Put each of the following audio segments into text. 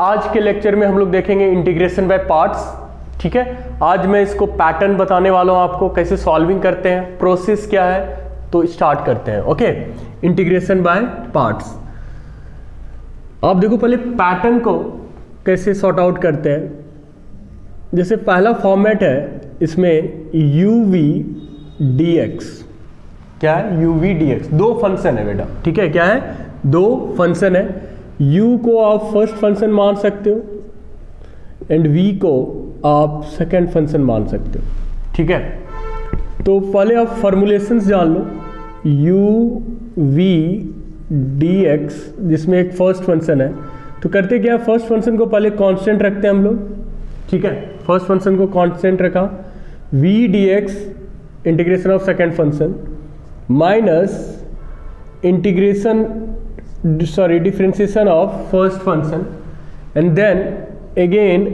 आज के लेक्चर में हम लोग देखेंगे इंटीग्रेशन बाय पार्ट्स। ठीक है, आज मैं इसको पैटर्न बताने वाला हूं आपको, कैसे सॉल्विंग करते हैं, प्रोसेस क्या है। तो स्टार्ट करते हैं। Okay, integration by parts. आप देखो पहले पैटर्न को कैसे सॉर्ट आउट करते हैं। जैसे पहला फॉर्मेट है, इसमें uv dx, क्या है uv dx, दो फंक्शन है बेटा। ठीक है, क्या है, दो फंक्शन है। u को आप फर्स्ट फंक्शन मान सकते हो एंड v को आप सेकेंड फंक्शन मान सकते हो। ठीक है, तो पहले आप फॉर्मूलेशंस जान लो। uv dx जिसमें एक फर्स्ट फंक्शन है, तो करते क्या, फर्स्ट फंक्शन को पहले कांस्टेंट रखते हैं हम लोग। ठीक है, फर्स्ट फंक्शन को कांस्टेंट रखा, v dx integration of second function minus integration differentiation of first function and then again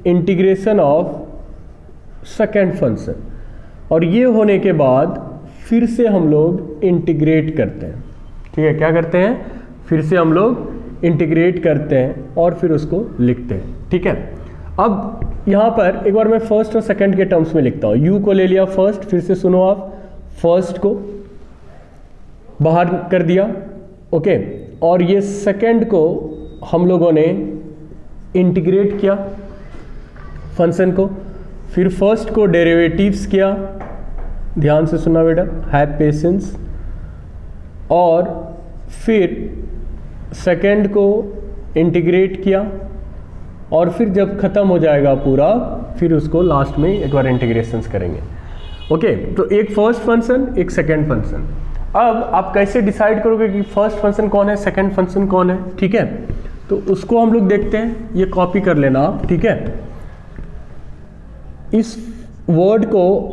integration of second function. और ये होने के बाद फिर से हम लोग इंटीग्रेट करते हैं। ठीक है, क्या करते हैं, फिर से हम लोग इंटीग्रेट करते हैं और फिर उसको लिखते हैं। ठीक है, अब यहाँ पर एक बार मैं फर्स्ट और सेकंड के टर्म्स में लिखता हूँ। u को ले लिया फर्स्ट, फिर से सुनो आप, फर्स्ट को बाहर कर दिया। ओके, और ये सेकंड को हम लोगों ने इंटीग्रेट किया फंक्शन को, फिर फर्स्ट को डेरिवेटिव्स किया। ध्यान से सुना बेटा, हैव पेशेंस। और फिर सेकंड को इंटीग्रेट किया और फिर जब ख़त्म हो जाएगा पूरा, फिर उसको लास्ट में एक बार इंटीग्रेशंस करेंगे। ओके, तो एक फर्स्ट फंक्शन, एक सेकंड फंक्शन। अब आप कैसे डिसाइड करोगे कि फर्स्ट फंक्शन कौन है, सेकंड फंक्शन कौन है। ठीक है, तो उसको हम लोग देखते हैं। ये कॉपी कर लेना आप। ठीक है, इस वर्ड को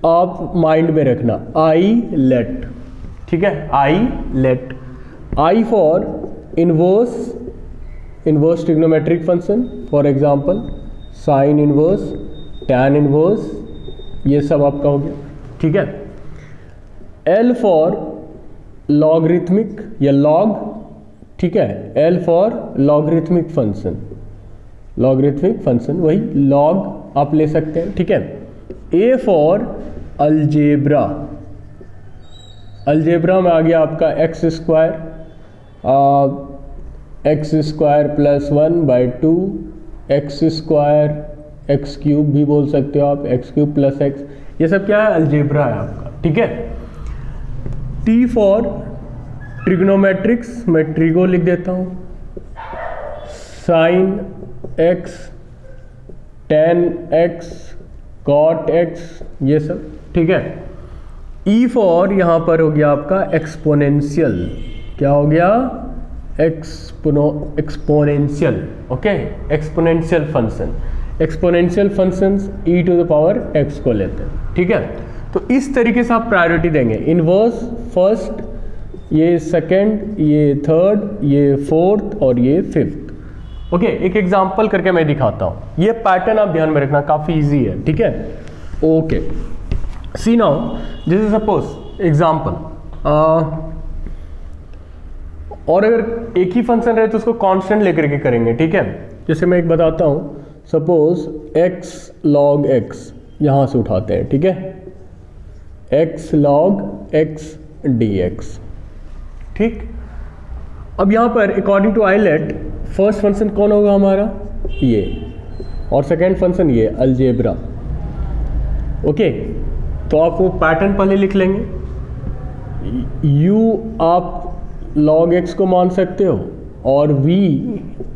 आप माइंड में रखना, आई लेट। ठीक है, I let, I for inverse trigonometric function, for example sine inverse, tan inverse, ये सब आपका हो गया। ठीक है, एल फॉर लॉगरिथमिक या लॉग। ठीक है, एल फॉर लॉगरिथमिक फंक्शन, वही लॉग आप ले सकते हैं। ठीक है, ए फॉर अलजेब्रा, अलजेब्रा में आ गया आपका x square plus 1/2, x square, x cube भी बोल सकते हो आप, एक्स क्यूब प्लस एक्स, ये सब क्या है, अलजेब्रा है आपका। ठीक है, टी फॉर ट्रिग्नोमेट्रिक्स, मैं ट्रिगो लिख देता हूँ, sine X, tan X, cot X, ये सब। ठीक है, ई फॉर यहाँ पर हो गया आपका एक्सपोनेंशियल, क्या हो गया, exponential. Okay, exponential function, exponential functions e to the power x को लेते हैं। ठीक है, तो इस तरीके से आप प्रायोरिटी देंगे, इनवर्स फर्स्ट, ये सेकंड, ये थर्ड, ये फोर्थ और ये फिफ्थ। ओके, एक एग्जांपल करके मैं दिखाता हूँ। ये पैटर्न आप ध्यान में रखना, काफ़ी इजी है। ठीक है, ओके, सी नाउ, जैसे सपोज एग्जांपल, और अगर एक ही फंक्शन रहे तो उसको कांस्टेंट लेकर के करेंगे। ठीक है, जैसे मैं एक बताता हूँ, सपोज x log x, यहाँ से उठाते हैं। ठीक है, x log x dx। ठीक, अब यहाँ पर according to ILATE first function कौन होगा हमारा, ये, और सेकेंड फंक्शन ये अलजेब्रा। ओके, तो आप वो पैटर्न पहले लिख लेंगे। u आप log x को मान सकते हो और v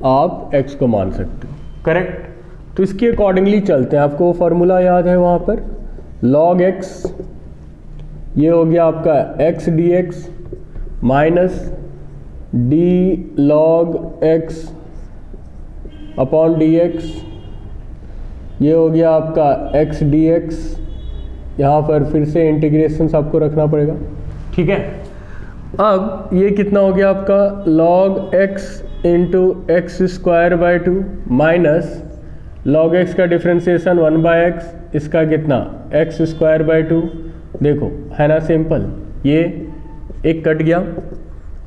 आप x को मान सकते हो, करेक्ट। तो इसके अकॉर्डिंगली चलते हैं। आपको फॉर्मूला याद है वहाँ पर, log x, ये हो गया आपका x dx minus d log x upon dx, ये हो गया आपका x dx। यहाँ पर फिर से इंटीग्रेशन आपको रखना पड़ेगा। ठीक है, अब ये कितना हो गया आपका, log x into x square by 2 minus log x का डिफ्रेंसिएशन 1/x, इसका कितना, एक्स स्क्वायर बाई 2। देखो है ना सिंपल, ये एक कट गया।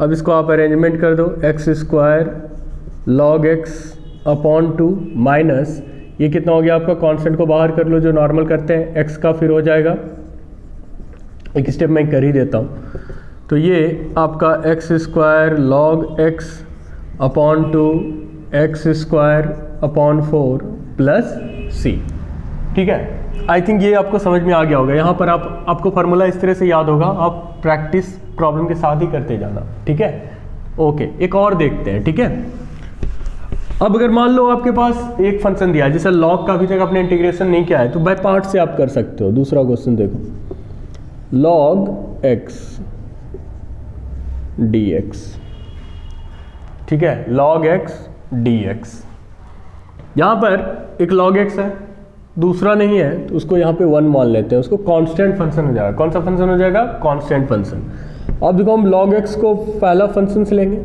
अब इसको आप अरेंजमेंट कर दो, x square log x upon 2 minus ये कितना हो गया आपका, कांस्टेंट को बाहर कर लो जो नॉर्मल करते हैं, x का फिर हो जाएगा, एक स्टेप मैं कर ही देता हूँ, तो ये आपका x square log x upon 2 x square upon 4 plus C. ठीक है, आई थिंक ये आपको समझ में आ गया होगा। यहाँ पर आपको फार्मूला इस तरह से याद होगा, आप प्रैक्टिस प्रॉब्लम के साथ ही करते जाना। ठीक है, ओके, एक और देखते हैं। ठीक है, अब अगर मान लो आपके पास एक फंक्शन दिया है, जैसे लॉग का अभी तक आपने इंटीग्रेशन नहीं किया है तो बाय पार्ट से आप कर सकते हो। दूसरा क्वेश्चन देखो, लॉग एक्स डी एक्स। ठीक है, लॉग एक्स डी एक्स, यहाँ पर एक log x है, दूसरा नहीं है तो उसको यहाँ पे 1 मान लेते हैं, उसको कांस्टेंट फंक्शन हो जाएगा। कौन सा फंक्शन हो जाएगा, कांस्टेंट फंक्शन। अब देखो हम log x को पहला फंक्शन से लेंगे,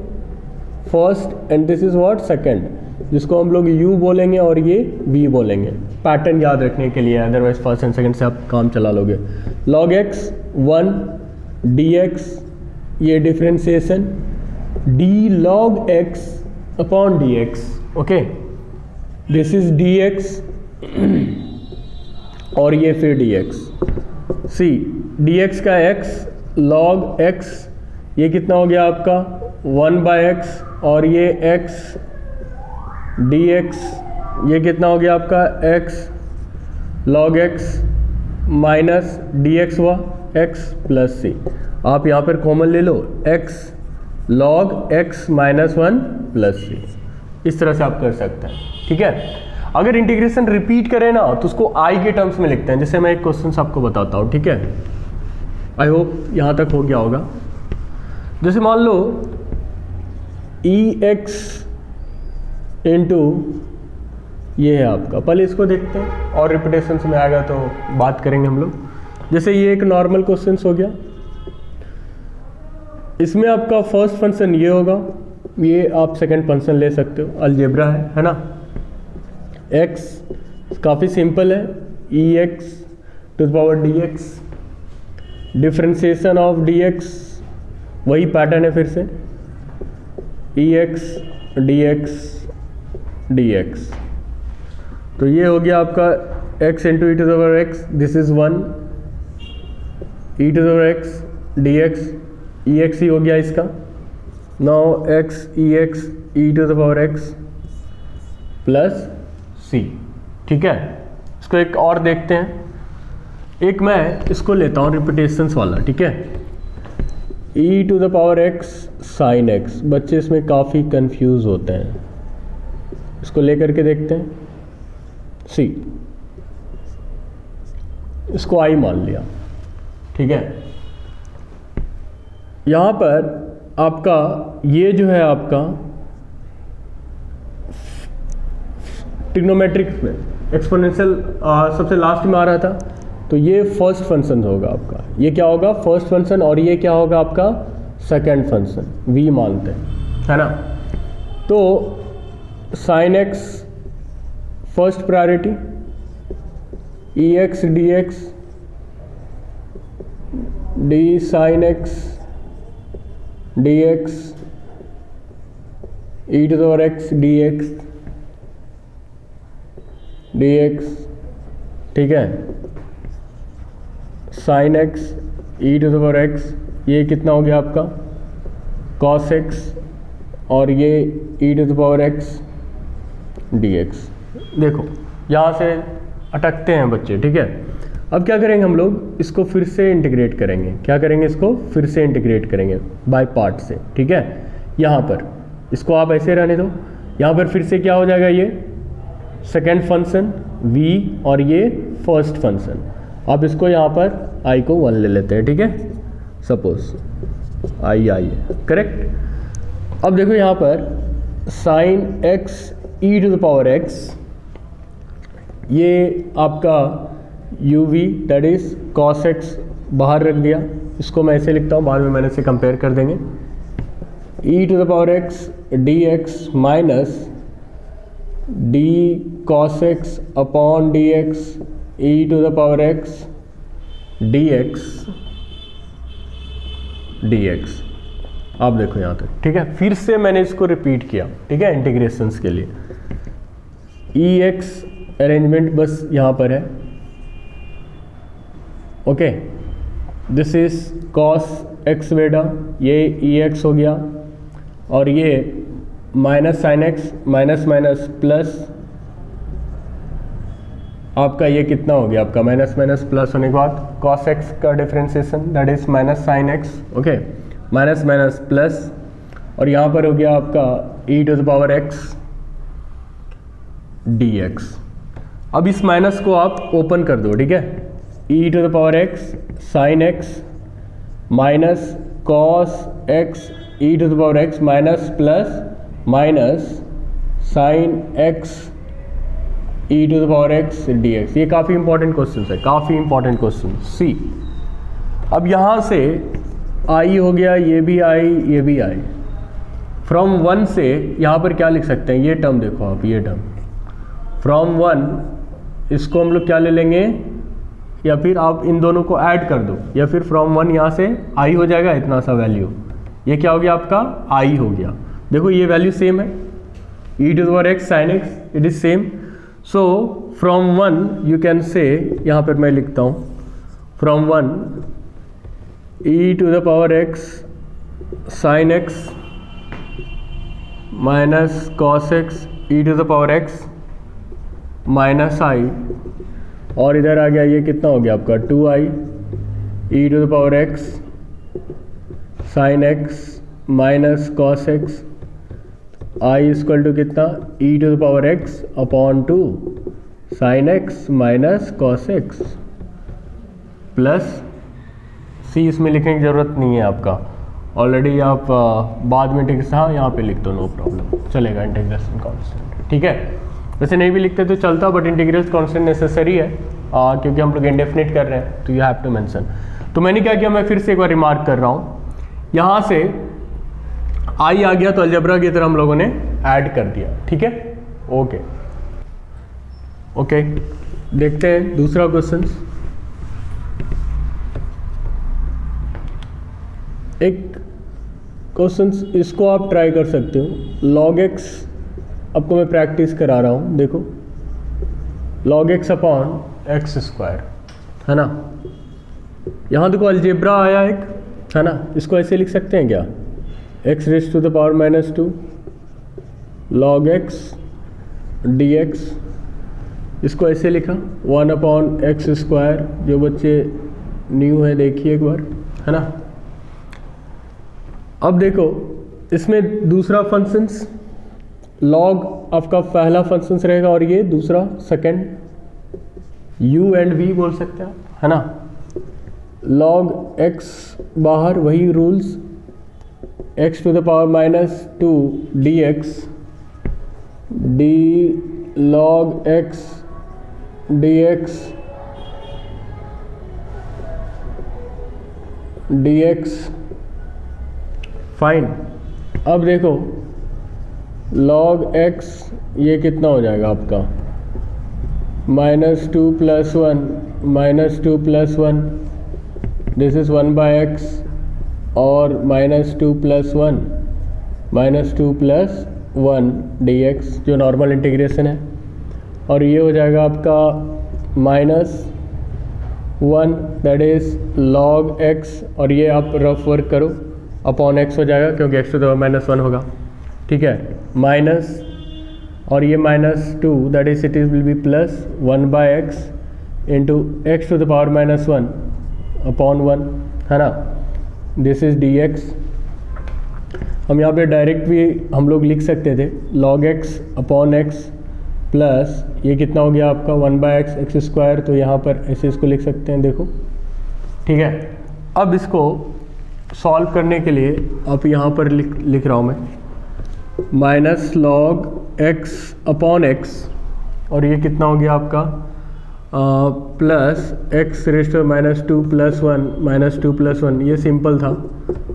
first, and this is what, second, जिसको हम लोग u बोलेंगे और ये v बोलेंगे, पैटर्न याद रखने के लिए, अदरवाइज फर्स्ट एंड सेकंड से आप काम चला लोगे। log x 1 dx, ये differentiation, d log x upon dx, okay, this is dx और ये फिर dx। सी dx का x log x, ये कितना हो गया आपका 1/x, और ये x dx, ये कितना हो गया आपका x log x minus dx हुआ x प्लस c। आप यहाँ पर कॉमन ले लो, x log x minus 1 plus c, इस तरह से आप कर सकते हैं। ठीक है, अगर इंटीग्रेशन रिपीट करें ना तो उसको i के टर्म्स में लिखते हैं। जैसे मैं एक क्वेश्चन आपको बताता हूँ। ठीक है, आई होप यहाँ तक हो गया होगा। जैसे मान लो ex इंटू ये है आपका, पहले इसको देखते हैं और रिपीटेशन में आएगा तो बात करेंगे हम लोग। जैसे ये एक नॉर्मल क्वेश्चन हो गया, इसमें आपका फर्स्ट फंक्शन ये होगा, ये आप सेकंड फंक्शन ले सकते हो, अलजेब्रा है ना। x काफ़ी सिंपल है, ex to the power dx, differentiation of dx वही पैटर्न है फिर से, ex dx dx, तो ये हो गया आपका x into e to the power x, this is 1, e to the power x dx, ex ही हो गया इसका। Now x ex e to the power x plus c। ठीक है, इसको एक और देखते हैं, एक मैं इसको लेता हूँ रिपीटेशंस वाला। ठीक है, e to the power x sine x, बच्चे इसमें काफ़ी कंफ्यूज होते हैं, इसको लेकर के देखते हैं। c, इसको i मान लिया। ठीक है, यहाँ पर आपका ये जो है आपका ट्रिग्नोमेट्रिक्स में एक्सपोनेंशियल सबसे लास्ट में आ रहा था, तो ये फर्स्ट फंक्शन होगा आपका, ये क्या होगा फर्स्ट फंक्शन, और ये क्या होगा आपका सेकंड फंक्शन, v मानते हैं, है ना। तो sine x first priority, ex dx d sine x dx e to the power x dx dx। ठीक है, sine x e to the power x, ये कितना हो गया आपका cos x, और ये e to the power x dx। देखो यहाँ से अटकते हैं बच्चे। ठीक है, अब क्या करेंगे हम लोग, इसको फिर से इंटीग्रेट करेंगे। क्या करेंगे, इसको फिर से इंटीग्रेट करेंगे बाय पार्ट से। ठीक है, यहाँ पर इसको आप ऐसे रहने दो, यहाँ पर फिर से क्या हो जाएगा, ये सेकेंड फंक्शन v और ये फर्स्ट फंक्शन। अब इसको यहाँ पर i को 1 ले लेते हैं। ठीक है, सपोज i है, करेक्ट। अब देखो यहाँ पर sine x e to the power x, ये आपका uv that is cos x बाहर रख दिया, इसको मैं ऐसे लिखता हूँ, बाद में मैंने से कंपेयर कर देंगे। e to the power x dx minus d cos x upon dx e to the power x dx dx। आप देखो यहाँ तक। ठीक है, फिर से मैंने इसको रिपीट किया। ठीक है, इंटीग्रेशंस के लिए ई एक्स अरेंजमेंट बस यहाँ पर है, okay. This is cos x बेटा, ये ई एक्स हो गया, और ये minus sine x minus minus plus आपका ये कितना हो गया आपका माइनस माइनस प्लस होने के बाद कॉस एक्स का differentiation that is minus sine x, okay, minus minus plus, और यहाँ पर हो गया आपका e to the power x D x. अब इस माइनस को आप ओपन कर दो, ठीक है, e to the power x sine x minus cos x e to the power x minus plus minus sine x e to the power x D x. ये काफ़ी इंपॉर्टेंट क्वेश्चन है, काफ़ी इंपॉर्टेंट क्वेश्चन। सी, अब यहाँ से आई हो गया, ये भी आई, ये भी आई। फ्रॉम वन से यहाँ पर क्या लिख सकते हैं, ये टर्म देखो आप, ये टर्म फ्रॉम वन, इसको हम लोग क्या ले लेंगे, या फिर आप इन दोनों को ऐड कर दो, या फिर फ्रॉम वन यहाँ से आई हो जाएगा इतना सा वैल्यू, ये क्या हो गया आपका आई हो गया। देखो ये वैल्यू सेम है, e to the power x sine x it is same. So from one you can say, यहाँ पर मैं लिखता हूँ from one e to the power x sine x minus cos x e to the power x minus I, और इधर आ गया ये कितना हो गया आपका 2i e to the power x sine x minus cos x I equal to कितना e to the power x upon 2 sine x minus cos x plus C. इसमें लिखने की ज़रूरत नहीं है आपका, ऑलरेडी आप बाद में इंटीग्रेशन, हाँ यहाँ पे लिख दो, नो प्रॉब्लम, चलेगा इंटीग्रेशन कांस्टेंट, ठीक है। वैसे नहीं भी लिखते तो चलता, बट इंटीग्रल कांस्टेंट नेसेसरी है क्योंकि हम लोग इंडेफिनिट कर रहे हैं, तो यू हैव टू मेंशन। तो मैंने क्या किया, मैं फिर से एक बार रिमार्क कर रहा हूँ, यहाँ से आई आ गया तो अलजेब्रा की तरह हम लोगों ने ऐड कर दिया, ठीक है, ओके ओके। देखते हैं दूसरा क्वेश्चन। एक क्वेश्चन इसको आप ट्राई कर सकते हो, लॉग एक्स आपको मैं प्रैक्टिस करा रहा हूँ, देखो log x upon x square है ना, यहाँ देखो अलजेब्रा आया एक, है ना, इसको ऐसे लिख सकते हैं क्या, X raise to the power minus 2 log X D X, इसको ऐसे लिखा 1 अपॉन एक्स स्क्वायर। जो बच्चे न्यू है देखिए एक बार, है ना। अब देखो इसमें दूसरा फंक्शंस लॉग आपका पहला फंक्शंस रहेगा, और ये दूसरा सेकंड, u एंड v बोल सकते हैं, है ना। log x बाहर वही rules, x to the power minus 2 dx d log x dx dx fine. अब देखो log x ये कितना हो जाएगा आपका minus 2 plus 1 minus 2 plus 1, this is 1 by x, और minus 2 plus 1 minus 2 plus 1 d x जो नॉर्मल इंटीग्रेशन है, और ये हो जाएगा आपका minus 1 that is log x, और ये आप रफ वर्क करो अपॉन एक्स हो जाएगा क्योंकि X to the power minus 1 होगा, ठीक है, माइनस, और ये minus 2 that is it is will be plus 1 by X into X to the power minus 1 upon 1, है ना, दिस इज डी एक्स। हम यहाँ पे डायरेक्ट भी हम लोग लिख सकते थे log x upon X plus ये कितना हो गया आपका 1 बाय एक्स एक्स स्क्वायर, तो यहाँ पर ऐसे इसको लिख सकते हैं, देखो ठीक है। अब इसको सॉल्व करने के लिए आप यहाँ पर लिख रहा हूँ मैं minus log x upon X, और ये कितना हो गया आपका plus X raise to minus 2 plus 1 minus 2 plus 1, ये सिंपल था,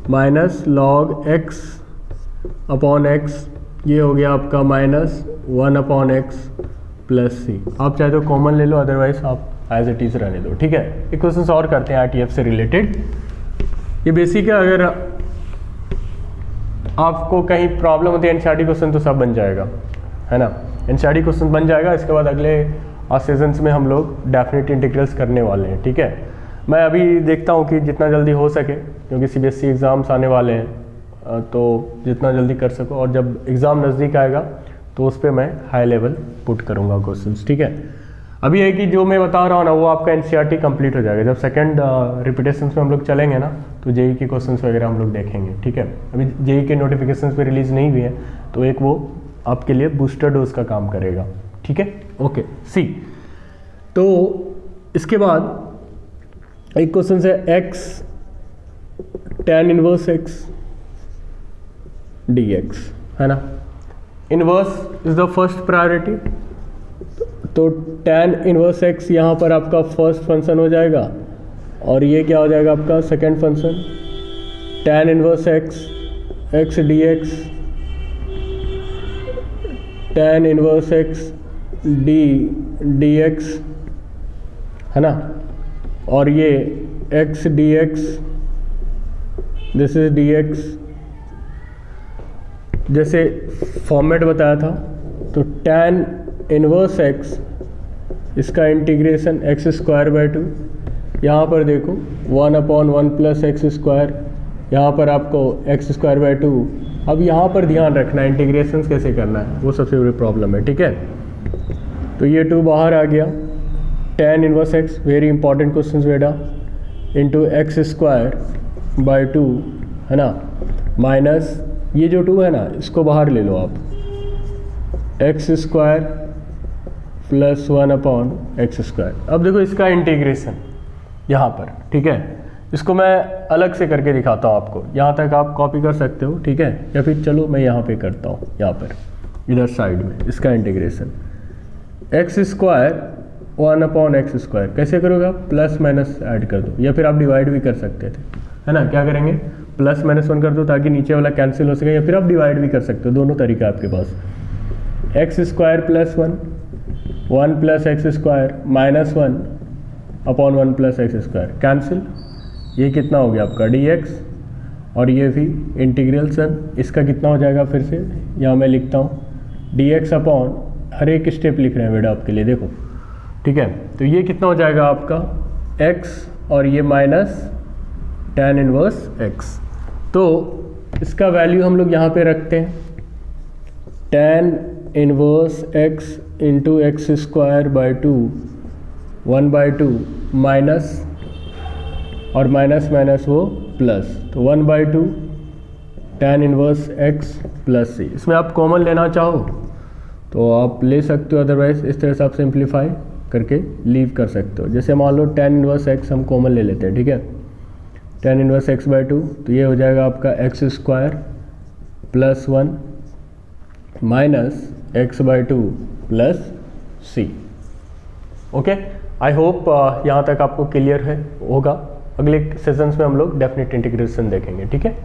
minus log x upon X, ये हो गया आपका minus 1 upon X plus C. आप चाहे तो कॉमन ले लो, अदरवाइज आप एज इट इज रहने दो, ठीक है। एक क्वेश्चन और करते हैं आरटीएफ से रिलेटेड, ये बेसिक है, अगर आपको कहीं प्रॉब्लम होती है एनसीईआरटी क्वेश्चन तो सब बन जाएगा, है ना। एनसीईआरटी क्वेश्चन बन जाएगा, इसके बाद अगले सेशंस में हम लोग डेफिनेट इंटीग्रल्स करने वाले हैं, ठीक है। मैं अभी देखता हूँ कि जितना जल्दी हो सके, क्योंकि सीबीएसई एग्ज़ाम्स आने वाले हैं, तो जितना जल्दी कर सको, और जब एग्ज़ाम नज़दीक आएगा तो उस पर मैं हाई लेवल पुट करूँगा क्वेश्चंस, ठीक है। अभी है कि जो मैं बता रहा हूँ ना वो आपका एनसीईआरटी कंप्लीट हो जाएगा, जब सेकंड रिपीटेशंस में हम लोग चलेंगे ना तो जेई के क्वेश्चंस वगैरह हम लोग देखेंगे, ठीक है। अभी जेई के नोटिफिकेशंस पे रिलीज़ नहीं हुए हैं, तो एक वो आपके लिए बूस्टर डोज का काम करेगा, ठीक है। ओके सी, तो इसके बाद एक क्वेश्चन है x tan inverse x dx, है ना। Inverse is the first priority, तो tan इनवर्स x यहाँ पर आपका फर्स्ट फंक्शन हो जाएगा, और ये क्या हो जाएगा आपका second function. tan inverse x dx, tan inverse x dx, है ना, और ये x dx, this is dx। जैसे फॉर्मेट बताया था, तो tan इनवर्स x, इसका इंटीग्रेशन x स्क्वायर बाई 2, यहाँ पर देखो 1/1 प्लस एक्स स्क्वायर, यहाँ पर आपको x स्क्वायर बाई 2। अब यहाँ पर ध्यान रखना है इंटीग्रेशन कैसे करना है, वो सबसे बड़ी प्रॉब्लम है, ठीक है। तो ये 2 बाहर आ गया, tan inverse x, very important question बेटा, इंटू एक्स स्क्वायर बाई 2, है ना, माइनस ये जो 2 है ना इसको बाहर ले लो आप, x square plus 1/x square. अब देखो इसका इंटीग्रेशन यहाँ पर, ठीक है, इसको मैं अलग से करके दिखाता हूँ आपको, यहाँ तक आप कॉपी कर सकते हो, ठीक है, या फिर चलो मैं यहाँ पे करता हूँ, यहाँ पर इधर साइड में इसका integration x square 1/x square कैसे करोगे आप, प्लस माइनस ऐड कर दो, या फिर आप डिवाइड भी कर सकते थे, है ना। क्या करेंगे, प्लस माइनस 1 कर दो ताकि नीचे वाला कैंसिल हो सके, या फिर आप डिवाइड भी कर सकते हो, दोनों तरीका आपके पास। X square plus 1 plus x square minus 1/1 plus x square cancel, ये कितना हो गया आपका dx, और ये भी इंटीग्रेशन, इसका कितना हो जाएगा, फिर से यहाँ मैं लिखता हूँ dx अपॉन, हर एक स्टेप लिख रहे हैं बेटा आपके लिए, देखो, ठीक है। तो ये कितना हो जाएगा आपका x, और ये माइनस tan इनवर्स x। तो इसका वैल्यू हम लोग यहाँ पे रखते हैं, tan inverse x into x square by 2 1/2 minus, और माइनस माइनस वो प्लस, तो 1/2 tan inverse x plus c। इसमें आप कॉमन लेना चाहो तो आप ले सकते हो, अदरवाइज इस तरह से आप सिंप्लीफाई करके लीव कर सकते हो। जैसे मान लो tan इनवर्स x हम कॉमन ले लेते हैं, ठीक है, tan इनवर्स x बाई 2, तो ये हो जाएगा आपका x square plus 1 minus x by 2 plus c। Okay, I hope यहाँ तक आपको क्लियर है होगा। अगले सेशंस में हम लोग डेफिनेट इंटीग्रेशन देखेंगे, ठीक है।